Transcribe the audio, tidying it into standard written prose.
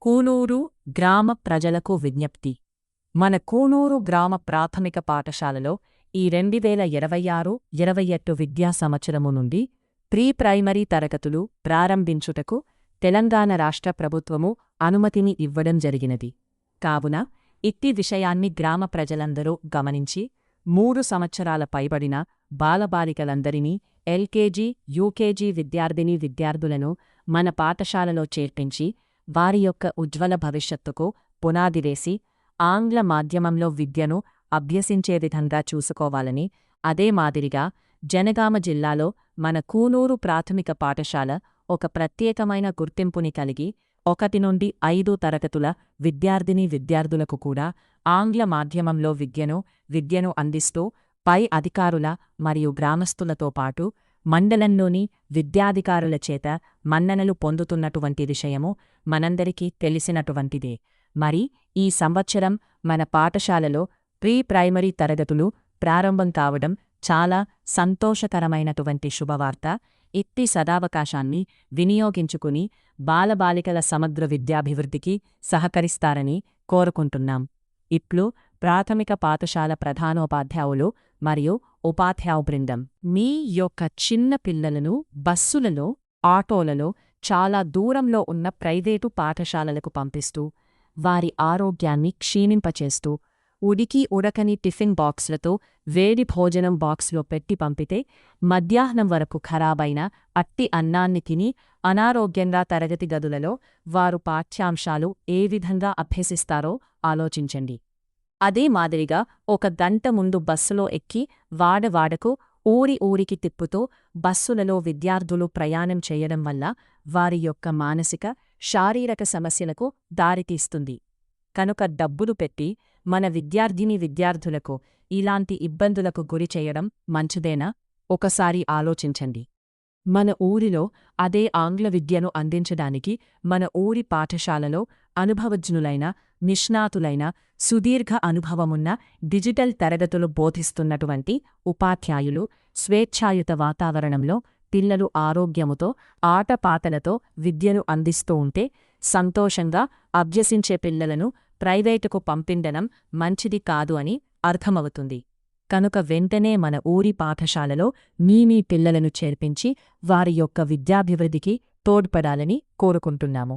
కూనూరు గ్రామ ప్రజలకు విజ్ఞప్తి. మన కూనూరు గ్రామ ప్రాథమిక పాఠశాలలో ఈ 2026-27 విద్యా సంవత్సరము నుండి ప్రీ ప్రైమరీ తరగతులు ప్రారంభించుటకు తెలంగాణ రాష్ట్ర ప్రభుత్వము అనుమతిని ఇవ్వడం జరిగినది. కావున ఇట్టి విషయాన్ని గ్రామ ప్రజలందరూ గమనించి 3 సంవత్సరాల పైబడిన బాలబాలికలందరినీ ఎల్కేజీ, యూకేజీ విద్యార్థులను మన పాఠశాలలో చేర్పించి వారి యొక్క ఉజ్వల భవిష్యత్తుకు పునాది వేసి ఆంగ్ల మాధ్యమంలో విద్యను అభ్యసించే విధంగా చూసుకోవాలని, అదే మాదిరిగా జనగామ జిల్లాలో మన కూనూరు ప్రాథమిక పాఠశాల ఒక ప్రత్యేకమైన గుర్తింపుని కలిగి 1 నుండి 5 తరగతుల విద్యార్థులకు కూడా ఆంగ్ల మాధ్యమంలో విద్యను అందిస్తూ పై అధికారుల మరియు గ్రామస్తులతో పాటు మండలంలోని విద్యాధికారుల చేత మన్ననలు పొందుతున్నటువంటి విషయము మనందరికీ తెలిసినటువంటిదే. మరి ఈ సంవత్సరం మన పాఠశాలలో ప్రీ ప్రైమరీ తరగతులు ప్రారంభం కావడం చాలా సంతోషకరమైనటువంటి శుభవార్త. ఇట్టి సదావకాశాన్ని వినియోగించుకుని బాలబాలికల సమగ్ర విద్యాభివృద్ధికి సహకరిస్తారని కోరుకుంటున్నాం. ఇట్లు ప్రాథమిక పాఠశాల ప్రధానోపాధ్యాయులు మరియు ఉపాధ్యాయ బృందం. మీ యొక్క చిన్న పిల్లలను బస్సులలో, ఆటోలలో చాలా దూరంలో ఉన్న ప్రైవేటు పాఠశాలలకు పంపిస్తూ వారి ఆరోగ్యాన్ని క్షీణింపచేస్తూ ఉడకని టిఫిన్ బాక్సులతో వేడి భోజనం బాక్సులో పెట్టి పంపితే మధ్యాహ్నం వరకు ఖరాబైన అట్టి అన్నాన్ని తిని అనారోగ్యంగా తరగతి గదులలో వారు పాఠ్యాంశాలు ఏ విధంగా అభ్యసిస్తారో ఆలోచించండి. అదే మాదిరిగా 1 గంట ముందు బస్సులో ఎక్కి వాడవాడకు ఊరికి తిప్పుతూ బస్సులలో విద్యార్థులు ప్రయాణం చేయడం వల్ల వారి యొక్క మానసిక, శారీరక సమస్యలకు దారితీస్తుంది. కనుక డబ్బులు పెట్టి మన విద్యార్థులకు ఇలాంటి ఇబ్బందులకు గురి చేయడం మంచిదేనా? ఒకసారి ఆలోచించండి. మన ఊరిలో అదే ఆంగ్ల విద్యను అందించడానికి మన ఊరి పాఠశాలలో అనుభవజ్ఞులైన, నిష్ణాతులైన, సుదీర్ఘ అనుభవమున్న డిజిటల్ తరగతులు బోధిస్తున్నటువంటి ఉపాధ్యాయులు స్వేచ్ఛాయుత వాతావరణంలో పిల్లలు ఆరోగ్యముతో, ఆటపాటలతో విద్యను అందిస్తూ ఉంటే సంతోషంగా అభ్యసించే పిల్లలను ప్రైవేటుకు పంపిండడం మంచిది కాదు అని అర్థమవుతుంది. కనుక వెంటనే మన ఊరి పాఠశాలలో మీ పిల్లలను చేర్పించి వారి యొక్క విద్యాభివృద్ధికి తోడ్పడాలని కోరుకుంటున్నాము.